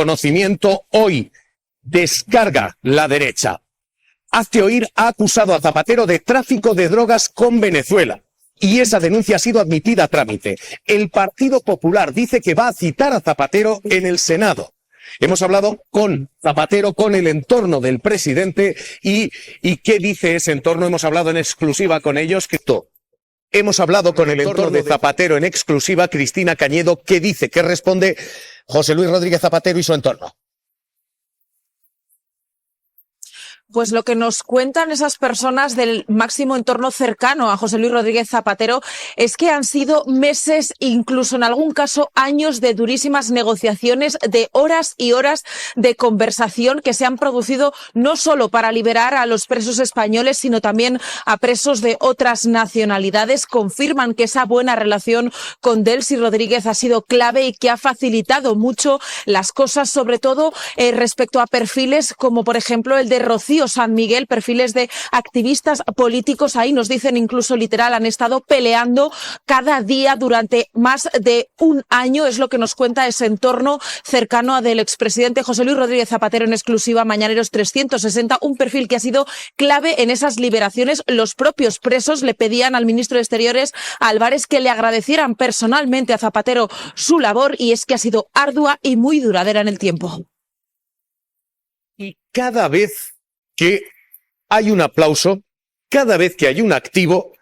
reconocimiento hoy. Descarga la derecha. Hazte Oír ha acusado a Zapatero de tráfico de drogas con Venezuela. Y esa denuncia ha sido admitida a trámite. El Partido Popular dice que va a citar a Zapatero en el Senado. Hemos hablado con Zapatero, con el entorno del presidente y ¿qué dice ese entorno? Hemos hablado en exclusiva con ellos. Hemos hablado con el entorno de Zapatero en exclusiva. Cristina Cañedo, ¿qué dice? ¿Qué responde José Luis Rodríguez Zapatero y su entorno? Pues lo que nos cuentan esas personas del máximo entorno cercano a José Luis Rodríguez Zapatero es que han sido meses, incluso en algún caso años de durísimas negociaciones, de horas y horas de conversación que se han producido no solo para liberar a los presos españoles, sino también a presos de otras nacionalidades. Confirman que esa buena relación con Delcy Rodríguez ha sido clave y que ha facilitado mucho las cosas, sobre todo respecto a perfiles como por ejemplo el de Rocío San Miguel, perfiles de activistas políticos. Ahí nos dicen incluso literal, han estado peleando cada día durante más de un año, es lo que nos cuenta ese entorno cercano a del expresidente José Luis Rodríguez Zapatero en exclusiva Mañaneros 360, un perfil que ha sido clave en esas liberaciones. Los propios presos le pedían al ministro de Exteriores, Álvarez, que le agradecieran personalmente a Zapatero su labor, y es que ha sido ardua y muy duradera en el tiempo. Y cada vez que hay un aplauso, cada vez que hay un activo,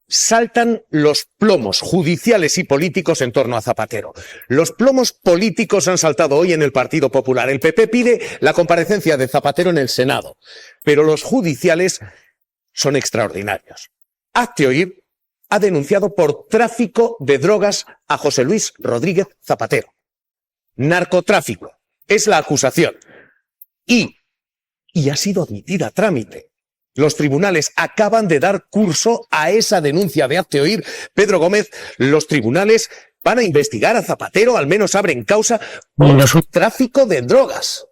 saltan los plomos judiciales y políticos en torno a Zapatero. Los plomos políticos han saltado hoy en el Partido Popular. El PP pide la comparecencia de Zapatero en el Senado, pero los judiciales son extraordinarios. Hazte Oír ha denunciado por tráfico de drogas a José Luis Rodríguez Zapatero. Narcotráfico es la acusación. Y ha sido admitida a trámite. Los tribunales acaban de dar curso a esa denuncia de Hazte Oír. Pedro Gómez, los tribunales van a investigar a Zapatero, al menos abren causa por su tráfico de drogas.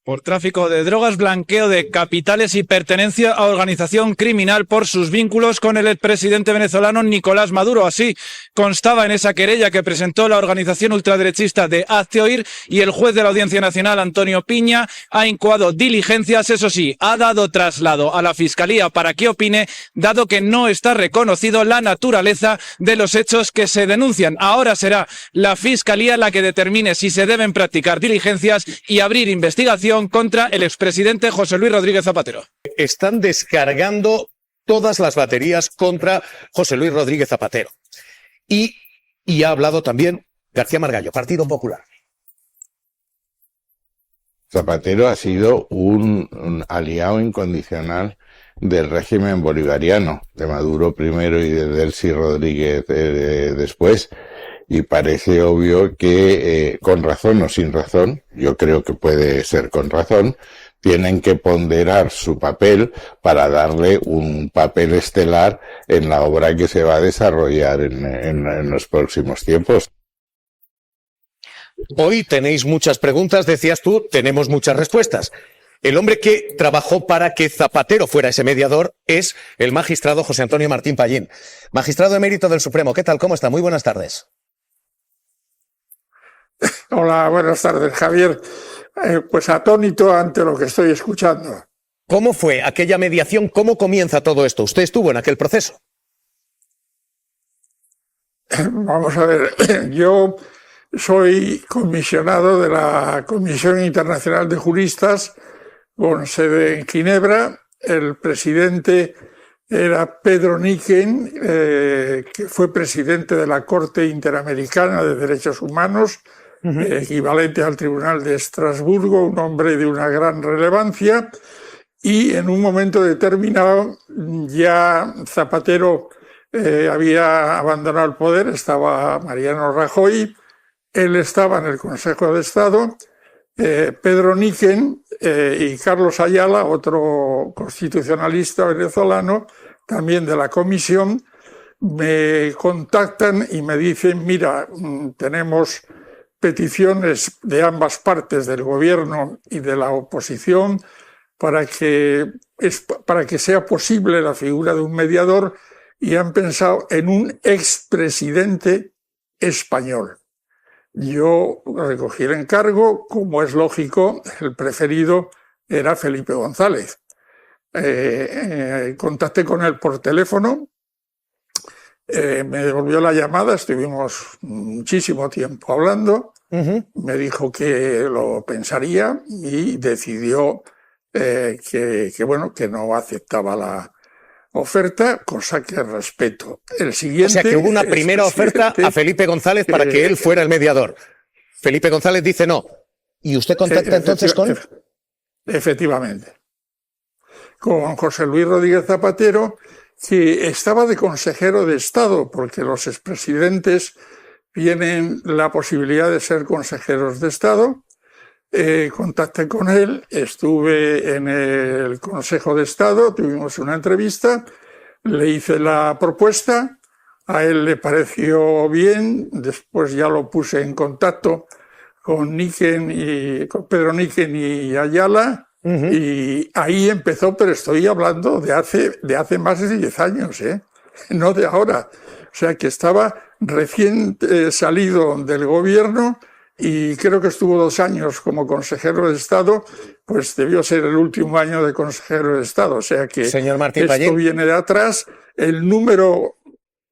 Por tráfico de drogas, blanqueo de capitales y pertenencia a organización criminal por sus vínculos con el expresidente venezolano Nicolás Maduro. Así constaba en esa querella que presentó la organización ultraderechista de Hazte Oír, y el juez de la Audiencia Nacional, Antonio Piña, ha incoado diligencias. Eso sí, ha dado traslado a la Fiscalía para que opine, dado que no está reconocido la naturaleza de los hechos que se denuncian. Ahora será la Fiscalía la que determine si se deben practicar diligencias y abrir investigación contra el expresidente José Luis Rodríguez Zapatero. Están descargando todas las baterías contra José Luis Rodríguez Zapatero. Y ha hablado también García Margallo, Partido Popular. Zapatero ha sido un aliado incondicional del régimen bolivariano, de Maduro primero y de Delcy Rodríguez después. Y parece obvio que, con razón o sin razón, yo creo que puede ser con razón, tienen que ponderar su papel para darle un papel estelar en la obra que se va a desarrollar en los próximos tiempos. Hoy tenéis muchas preguntas, decías tú, tenemos muchas respuestas. El hombre que trabajó para que Zapatero fuera ese mediador es el magistrado José Antonio Martín Pallín. Magistrado emérito del Supremo, ¿qué tal? ¿Cómo está? Muy buenas tardes. Hola, buenas tardes, Javier. Pues atónito ante lo que estoy escuchando. ¿Cómo fue aquella mediación? ¿Cómo comienza todo esto? ¿Usted estuvo en aquel proceso? Vamos a ver, yo soy comisionado de la Comisión Internacional de Juristas con sede en Ginebra. El presidente era Pedro Niken, que fue presidente de la Corte Interamericana de Derechos Humanos, equivalente al Tribunal de Estrasburgo, un hombre de una gran relevancia, y en un momento determinado ya Zapatero había abandonado el poder, estaba Mariano Rajoy, él estaba en el Consejo de Estado, Pedro Niken y Carlos Ayala, otro constitucionalista venezolano, también de la comisión, me contactan y me dicen, mira, tenemos peticiones de ambas partes, del gobierno y de la oposición, para que sea posible la figura de un mediador, y han pensado en un expresidente español. yo recogí el encargo. Como es lógico, el preferido era Felipe González. Contacté con él por teléfono, me devolvió la llamada, estuvimos muchísimo tiempo hablando, me dijo que lo pensaría y decidió que no aceptaba la oferta, cosa que respeto. El siguiente, O sea, que hubo una primera oferta a Felipe González para que él fuera el mediador. Felipe González dice no. ¿Y usted contacta entonces con...? Efectivamente. Con José Luis Rodríguez Zapatero, que estaba de consejero de Estado, porque los expresidentes tienen la posibilidad de ser consejeros de Estado. Contacté con él, estuve en el Consejo de Estado, tuvimos una entrevista, le hice la propuesta, a él le pareció bien, después ya lo puse en contacto con Pedro Níquen y Ayala, y ahí empezó, pero estoy hablando de hace más de 10 años, no de ahora. O sea que estaba recién salido del gobierno y creo que estuvo 2 años como consejero de Estado, pues debió ser el último año de consejero de Estado. O sea que señor Martín esto Pallín, viene de atrás. El número...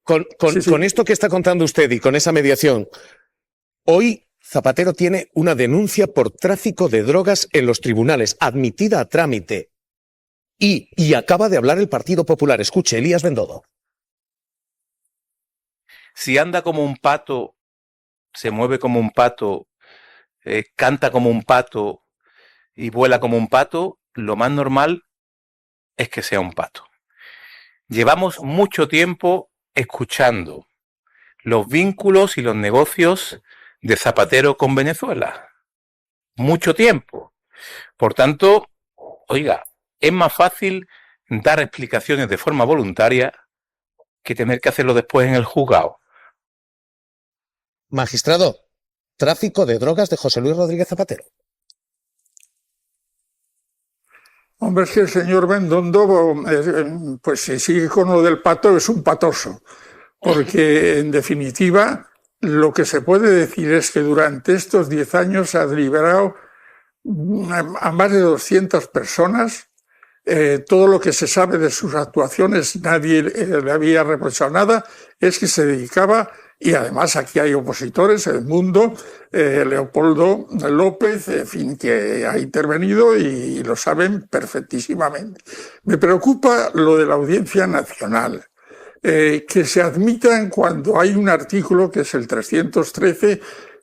Con esto que está contando usted y con esa mediación, hoy Zapatero tiene una denuncia por tráfico de drogas en los tribunales, admitida a trámite. Y acaba de hablar el Partido Popular. Escuche, Elías Bendodo. Si anda como un pato, se mueve como un pato, canta como un pato y vuela como un pato, lo más normal es que sea un pato. Llevamos mucho tiempo escuchando los vínculos y los negocios de Zapatero con Venezuela. Mucho tiempo. Por tanto, oiga, es más fácil dar explicaciones de forma voluntaria que tener que hacerlo después en el juzgado. Magistrado, tráfico de drogas de José Luis Rodríguez Zapatero. Hombre, es que el señor Bendondo, pues si sigue con lo del pato, es un patoso. Porque, en definitiva, lo que se puede decir es que durante estos 10 años ha liberado a más de 200 personas. Todo lo que se sabe de sus actuaciones, nadie le había reprochado nada, es que se dedicaba, y además aquí hay opositores, El Mundo, Leopoldo López, en fin, que ha intervenido y lo saben perfectísimamente. Me preocupa lo de la Audiencia Nacional. Que se admitan cuando hay un artículo, que es el 313,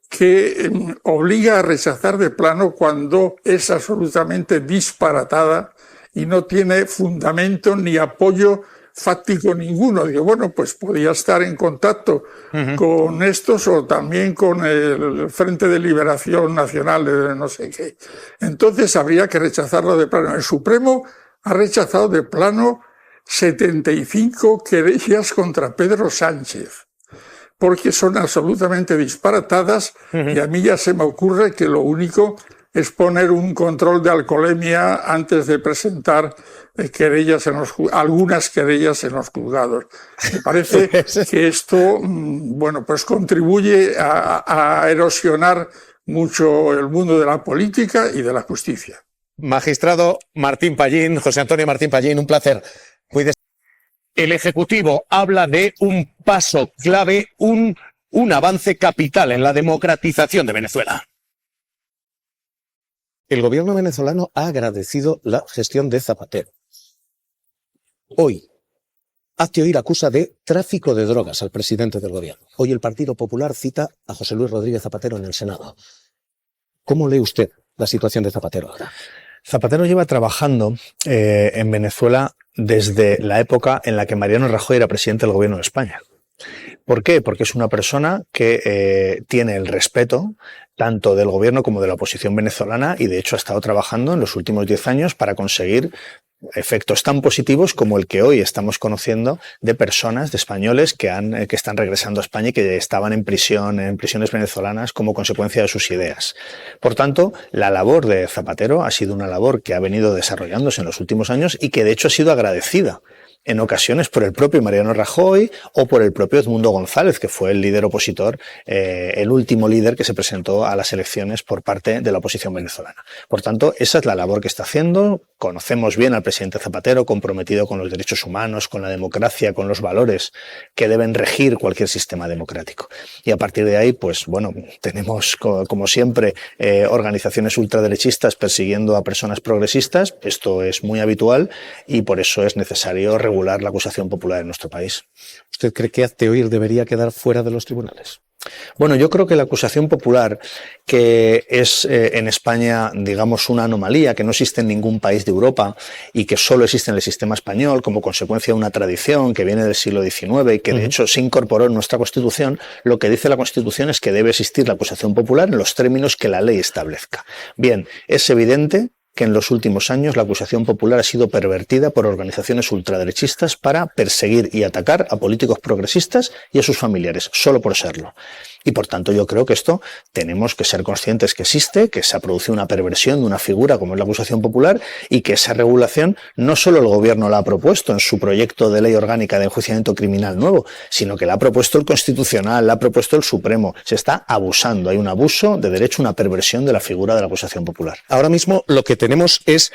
que obliga a rechazar de plano cuando es absolutamente disparatada y no tiene fundamento ni apoyo fáctico ninguno. Digo, bueno, pues podía estar en contacto con estos o también con el Frente de Liberación Nacional de no sé qué. Entonces habría que rechazarlo de plano. El Supremo ha rechazado de plano 75 querellas contra Pedro Sánchez, porque son absolutamente disparatadas, y a mí ya se me ocurre que lo único es poner un control de alcoholemia antes de presentar algunas querellas en los juzgados. Me parece que esto, bueno, pues contribuye a erosionar mucho el mundo de la política y de la justicia. Magistrado Martín Pallín, José Antonio Martín Pallín, un placer. Cuídese. El Ejecutivo habla de un paso clave, un avance capital en la democratización de Venezuela. El gobierno venezolano ha agradecido la gestión de Zapatero. Hoy, Hazte Oír acusa de tráfico de drogas al presidente del gobierno. Hoy el Partido Popular cita a José Luis Rodríguez Zapatero en el Senado. ¿Cómo lee usted la situación de Zapatero ahora? Zapatero lleva trabajando en Venezuela desde la época en la que Mariano Rajoy era presidente del gobierno de España. ¿Por qué? Porque es una persona que tiene el respeto tanto del gobierno como de la oposición venezolana, y de hecho ha estado trabajando en los últimos 10 años para conseguir efectos tan positivos como el que hoy estamos conociendo de personas, de españoles que están regresando a España y que estaban en prisiones venezolanas como consecuencia de sus ideas. Por tanto, la labor de Zapatero ha sido una labor que ha venido desarrollándose en los últimos años y que de hecho ha sido agradecida en ocasiones por el propio Mariano Rajoy o por el propio Edmundo González, que fue el líder opositor, el último líder que se presentó a las elecciones por parte de la oposición venezolana. Por tanto, esa es la labor que está haciendo. Conocemos bien al presidente Zapatero, comprometido con los derechos humanos, con la democracia, con los valores que deben regir cualquier sistema democrático. Y a partir de ahí, pues bueno, tenemos, como siempre, organizaciones ultraderechistas persiguiendo a personas progresistas. Esto es muy habitual y por eso es necesario regular la acusación popular en nuestro país. ¿Usted cree que Hazte Oír debería quedar fuera de los tribunales? Bueno, yo creo que la acusación popular, que es en España, digamos, una anomalía, que no existe en ningún país de Europa y que solo existe en el sistema español como consecuencia de una tradición que viene del siglo XIX y que de hecho se incorporó en nuestra Constitución, lo que dice la Constitución es que debe existir la acusación popular en los términos que la ley establezca. Bien, es evidente que en los últimos años la acusación popular ha sido pervertida por organizaciones ultraderechistas para perseguir y atacar a políticos progresistas y a sus familiares, solo por serlo. Y por tanto yo creo que esto tenemos que ser conscientes que existe, que se ha producido una perversión de una figura como es la acusación popular y que esa regulación no solo el gobierno la ha propuesto en su proyecto de ley orgánica de enjuiciamiento criminal nuevo, sino que la ha propuesto el Constitucional, la ha propuesto el Supremo. Se está abusando, hay un abuso de derecho, una perversión de la figura de la acusación popular. Ahora mismo lo que tenemos es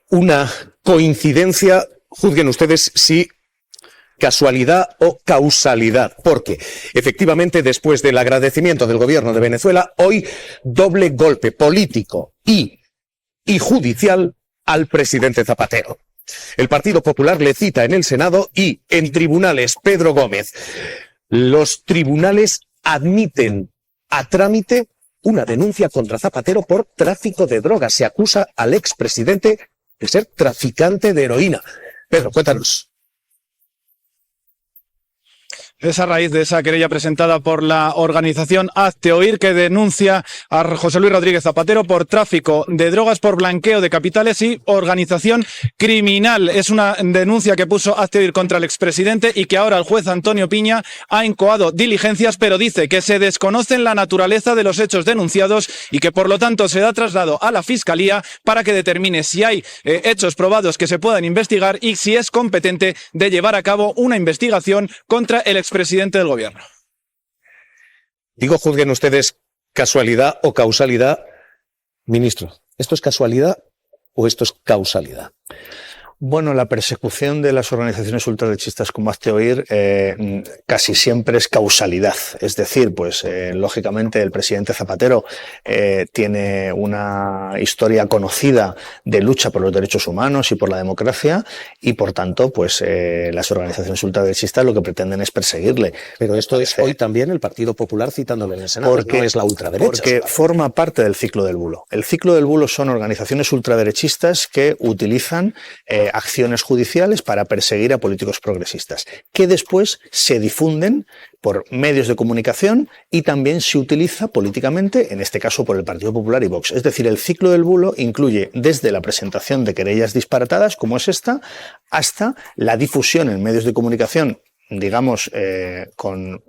una coincidencia, juzguen ustedes si casualidad o causalidad, porque efectivamente después del agradecimiento del gobierno de Venezuela, hoy doble golpe político y judicial al presidente Zapatero. El Partido Popular le cita en el Senado y en tribunales Pedro Gómez. Los tribunales admiten a trámite una denuncia contra Zapatero por tráfico de drogas. Se acusa al expresidente de ser traficante de heroína. Pedro, cuéntanos. Es a raíz de esa querella presentada por la organización Hazte Oír, que denuncia a José Luis Rodríguez Zapatero por tráfico de drogas, por blanqueo de capitales y organización criminal. Es una denuncia que puso Hazte Oír contra el expresidente y que ahora el juez Antonio Piña ha incoado diligencias, pero dice que se desconocen la naturaleza de los hechos denunciados y que por lo tanto se da traslado a la Fiscalía para que determine si hay hechos probados que se puedan investigar y si es competente de llevar a cabo una investigación contra el expresidente del gobierno. Digo, juzguen ustedes casualidad o causalidad. Ministro, ¿esto es casualidad o esto es causalidad? Bueno, la persecución de las organizaciones ultraderechistas como Hazte Oír casi siempre es causalidad. Es decir, pues lógicamente el presidente Zapatero tiene una historia conocida de lucha por los derechos humanos y por la democracia y por tanto, pues las organizaciones ultraderechistas lo que pretenden es perseguirle. Pero esto es hoy también el Partido Popular citándole en el Senado, porque no es la ultraderecha. Porque forma parte del ciclo del bulo. El ciclo del bulo son organizaciones ultraderechistas que utilizan acciones judiciales para perseguir a políticos progresistas, que después se difunden por medios de comunicación y también se utiliza políticamente, en este caso por el Partido Popular y Vox. Es decir, el ciclo del bulo incluye desde la presentación de querellas disparatadas, como es esta, hasta la difusión en medios de comunicación, digamos, con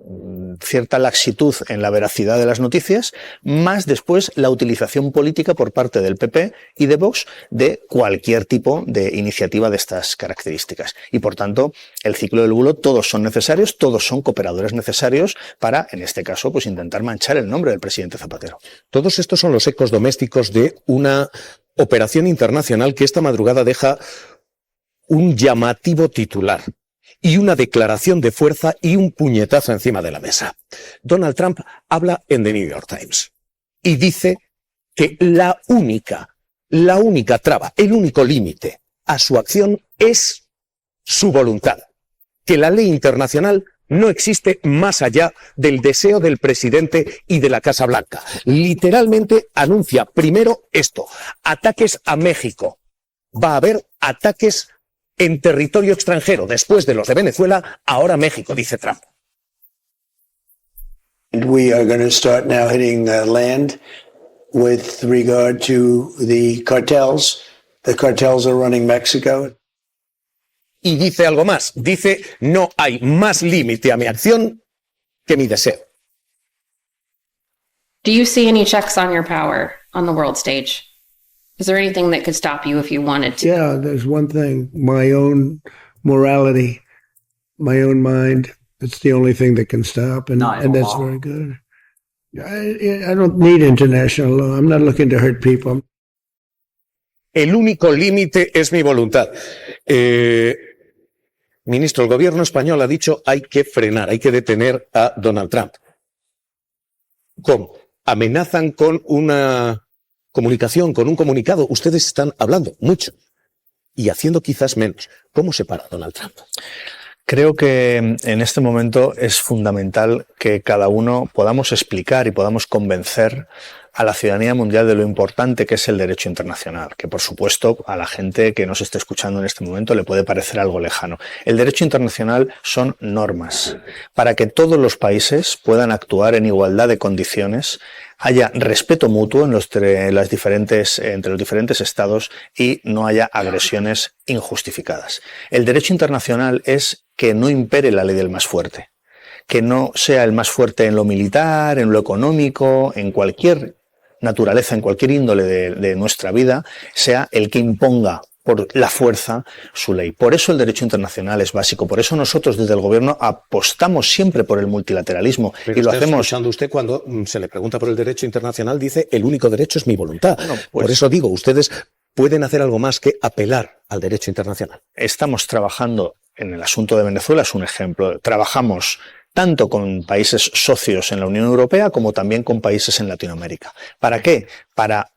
cierta laxitud en la veracidad de las noticias, más después la utilización política por parte del PP y de Vox de cualquier tipo de iniciativa de estas características. Y por tanto, el ciclo del bulo, todos son necesarios, todos son cooperadores necesarios para, en este caso, pues intentar manchar el nombre del presidente Zapatero. Todos estos son los ecos domésticos de una operación internacional que esta madrugada deja un llamativo titular y una declaración de fuerza y un puñetazo encima de la mesa. Donald Trump habla en The New York Times y dice que la única traba, el único límite a su acción es su voluntad, que la ley internacional no existe más allá del deseo del presidente y de la Casa Blanca. Literalmente anuncia primero esto: ataques a México. Va a haber ataques en territorio extranjero, después de los de Venezuela, ahora México, dice Trump. We are going to start now hitting land with regard to the cartels. The cartels are running Mexico. Y dice algo más, dice: no hay más límite a mi acción que mi deseo. Do you see any checks on your power on the world stage? Is there anything that could stop you if you wanted to? Yeah, there's one thing. My own morality, my own mind. It's the only thing that can stop, and that's very good. I don't need international law. I'm not looking to hurt people. El único límite es mi voluntad. Ministro, el gobierno español ha dicho hay que frenar, hay que detener a Donald Trump. ¿Cómo? Amenazan con una comunicación, con un comunicado. Ustedes están hablando mucho y haciendo quizás menos. ¿Cómo se para Donald Trump? Creo que en este momento es fundamental que cada uno podamos explicar y podamos convencer a la ciudadanía mundial de lo importante que es el derecho internacional, que por supuesto a la gente que nos esté escuchando en este momento le puede parecer algo lejano. El derecho internacional son normas para que todos los países puedan actuar en igualdad de condiciones, haya respeto mutuo entre los diferentes estados y no haya agresiones injustificadas. El derecho internacional es que no impere la ley del más fuerte, que no sea el más fuerte en lo militar, en lo económico, en cualquier naturaleza, en cualquier índole de nuestra vida, sea el que imponga por la fuerza su ley. Por eso el derecho internacional es básico, por eso nosotros desde el gobierno apostamos siempre por el multilateralismo. Pero y lo hacemos. Escuchando usted cuando se le pregunta por el derecho internacional, dice el único derecho es mi voluntad. Bueno, pues, por eso digo, ustedes pueden hacer algo más que apelar al derecho internacional. Estamos trabajando en el asunto de Venezuela, es un ejemplo. Trabajamos tanto con países socios en la Unión Europea como también con países en Latinoamérica. ¿Para qué? Para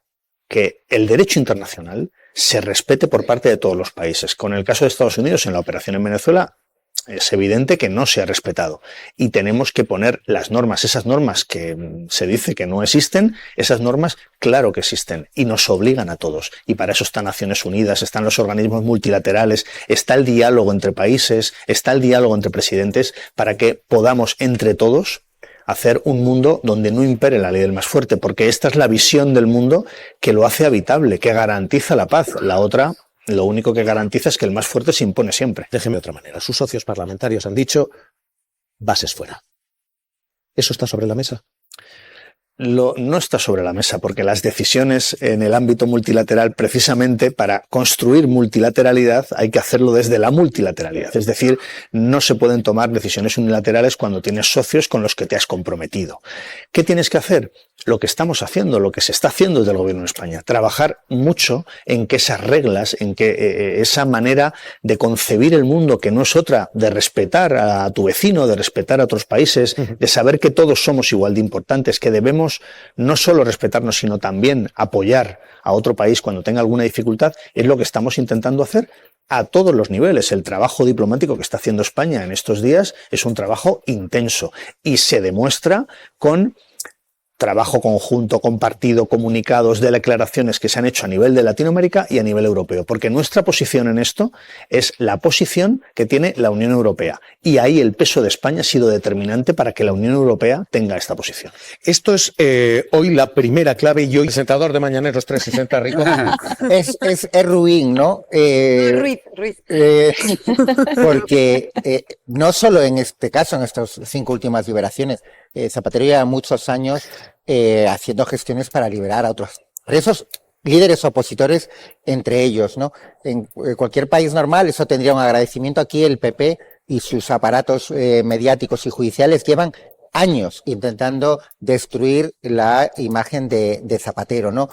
que el derecho internacional se respete por parte de todos los países. Con el caso de Estados Unidos, en la operación en Venezuela, es evidente que no se ha respetado y tenemos que poner las normas, esas normas que se dice que no existen, esas normas claro que existen y nos obligan a todos. Y para eso están Naciones Unidas, están los organismos multilaterales, está el diálogo entre países, está el diálogo entre presidentes para que podamos entre todos hacer un mundo donde no impere la ley del más fuerte, porque esta es la visión del mundo que lo hace habitable, que garantiza la paz. La otra, lo único que garantiza es que el más fuerte se impone siempre. Déjeme de otra manera. Sus socios parlamentarios han dicho bases fuera. ¿Eso está sobre la mesa? No está sobre la mesa, porque las decisiones en el ámbito multilateral, precisamente para construir multilateralidad, hay que hacerlo desde la multilateralidad. Es decir, no se pueden tomar decisiones unilaterales cuando tienes socios con los que te has comprometido. ¿Qué tienes que hacer? Lo que estamos haciendo, lo que se está haciendo desde el Gobierno de España. Trabajar mucho en que esas reglas, en que esa manera de concebir el mundo, que no es otra, de respetar a tu vecino, de respetar a otros países, de saber que todos somos igual de importantes, que debemos no solo respetarnos, sino también apoyar a otro país cuando tenga alguna dificultad, es lo que estamos intentando hacer a todos los niveles. El trabajo diplomático que está haciendo España en estos días es un trabajo intenso y se demuestra con trabajo conjunto, compartido, comunicados, de declaraciones que se han hecho a nivel de Latinoamérica y a nivel europeo, porque nuestra posición en esto es la posición que tiene la Unión Europea, y ahí el peso de España ha sido determinante para que la Unión Europea tenga esta posición. Esto es hoy la primera clave, y hoy presentador de Mañaneros 360, Rico. Es ruin, ¿no? Ruiz. Porque no solo en este caso, en estas 5 últimas liberaciones, Zapatero lleva muchos años haciendo gestiones para liberar a otros presos, líderes opositores entre ellos, ¿no? En cualquier país normal eso tendría un agradecimiento. Aquí el PP y sus aparatos mediáticos y judiciales llevan años intentando destruir la imagen de Zapatero, ¿no?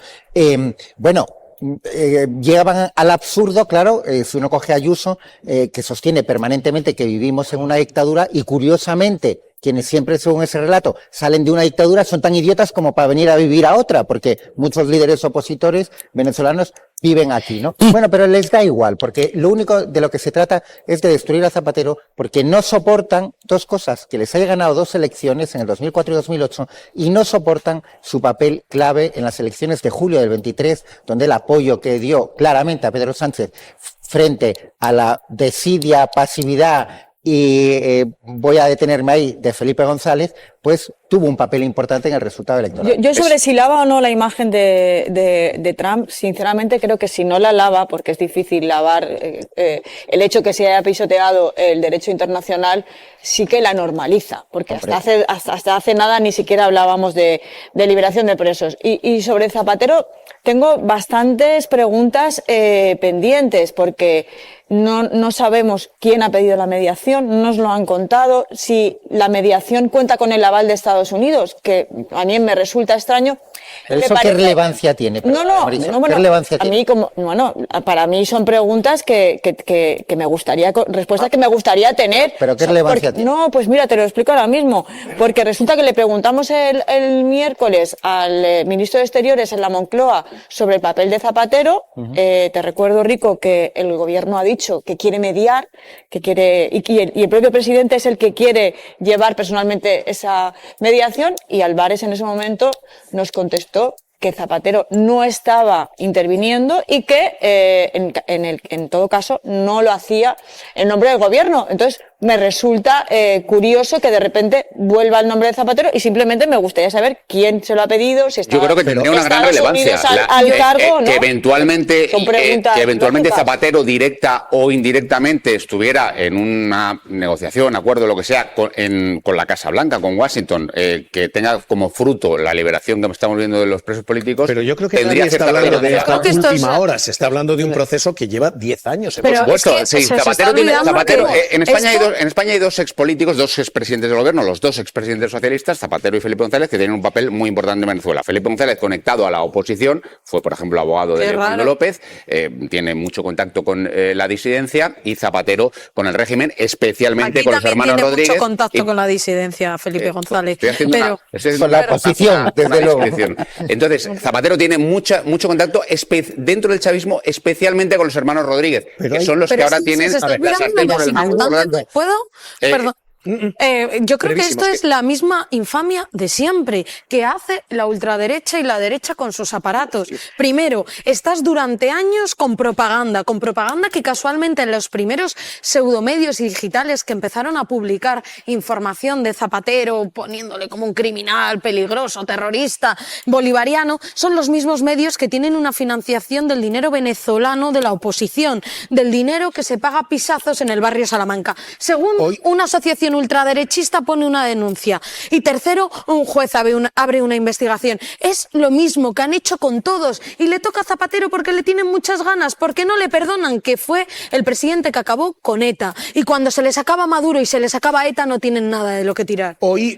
Llegaban al absurdo, claro, si uno coge a Ayuso, que sostiene permanentemente que vivimos en una dictadura, y curiosamente quienes siempre, según ese relato, salen de una dictadura son tan idiotas como para venir a vivir a otra, porque muchos líderes opositores venezolanos viven aquí, ¿no? Bueno, pero les da igual, porque lo único de lo que se trata es de destruir a Zapatero, porque no soportan dos cosas: que les haya ganado 2 elecciones en el 2004 y 2008, y no soportan su papel clave en las elecciones de julio del 23, donde el apoyo que dio claramente a Pedro Sánchez frente a la desidia, pasividad y voy a detenerme ahí, de Felipe González, pues tuvo un papel importante en el resultado electoral. Yo sobre si lava o no la imagen de Trump, sinceramente creo que si no la lava, porque es difícil lavar el hecho que se haya pisoteado el derecho internacional, sí que la normaliza, porque hasta hace nada ni siquiera hablábamos de liberación de presos. Y sobre Zapatero tengo bastantes preguntas pendientes, porque no sabemos quién ha pedido la mediación, no nos lo han contado, si la mediación cuenta con el aval de Estados Unidos, que a mí me resulta extraño. ¿Pero eso qué relevancia tiene? ¿Qué relevancia tiene? Para mí son preguntas que me gustaría, respuestas que me gustaría tener. ¿Pero qué relevancia tiene? No, pues mira, te lo explico ahora mismo, porque resulta que le preguntamos el miércoles al ministro de Exteriores en la Moncloa sobre el papel de Zapatero. Te recuerdo, Rico, que el gobierno ha dicho que quiere mediar, y el propio presidente es el que quiere llevar personalmente esa mediación, y Álvarez en ese momento nos contestó que Zapatero no estaba interviniendo y que en todo caso no lo hacía en nombre del gobierno. Entonces me resulta curioso que de repente vuelva el nombre de Zapatero, y simplemente me gustaría saber quién se lo ha pedido, si está, yo creo que tendría una gran relevancia al cargo, ¿no? que eventualmente Zapatero directa o indirectamente estuviera en una negociación, acuerdo, lo que sea, con la Casa Blanca, con Washington, que tenga como fruto la liberación que estamos viendo de los presos políticos. Pero yo creo que nadie está hablando de esta última hora, se está hablando de un proceso que lleva 10 años. Por supuesto, sí. Zapatero, en España hay dos expolíticos, dos expresidentes del gobierno, los dos expresidentes socialistas, Zapatero y Felipe González, que tienen un papel muy importante en Venezuela. Felipe González, conectado a la oposición, fue, por ejemplo, abogado de Leopoldo López, tiene mucho contacto con la disidencia, y Zapatero con el régimen, especialmente con los hermanos Rodríguez. Mucho contacto con la disidencia, Felipe González. Con la oposición, desde luego. Entonces, Zapatero tiene mucho contacto dentro del chavismo, especialmente con los hermanos Rodríguez, que son los que ahora tienen la sartén por el mango. ¿Puedo? Perdón. Yo creo que esto es la misma infamia de siempre que hace la ultraderecha y la derecha con sus aparatos. Primero, estás durante años con propaganda que casualmente en los primeros pseudomedios digitales que empezaron a publicar información de Zapatero, poniéndole como un criminal, peligroso, terrorista, bolivariano, son los mismos medios que tienen una financiación del dinero venezolano de la oposición, del dinero que se paga a pisazos en el barrio Salamanca. Según una asociación ultraderechista pone una denuncia, y tercero, un juez abre una investigación. Es lo mismo que han hecho con todos, y le toca a Zapatero porque le tienen muchas ganas, porque no le perdonan que fue el presidente que acabó con ETA, y cuando se les acaba Maduro y se les acaba ETA no tienen nada de lo que tirar. Hoy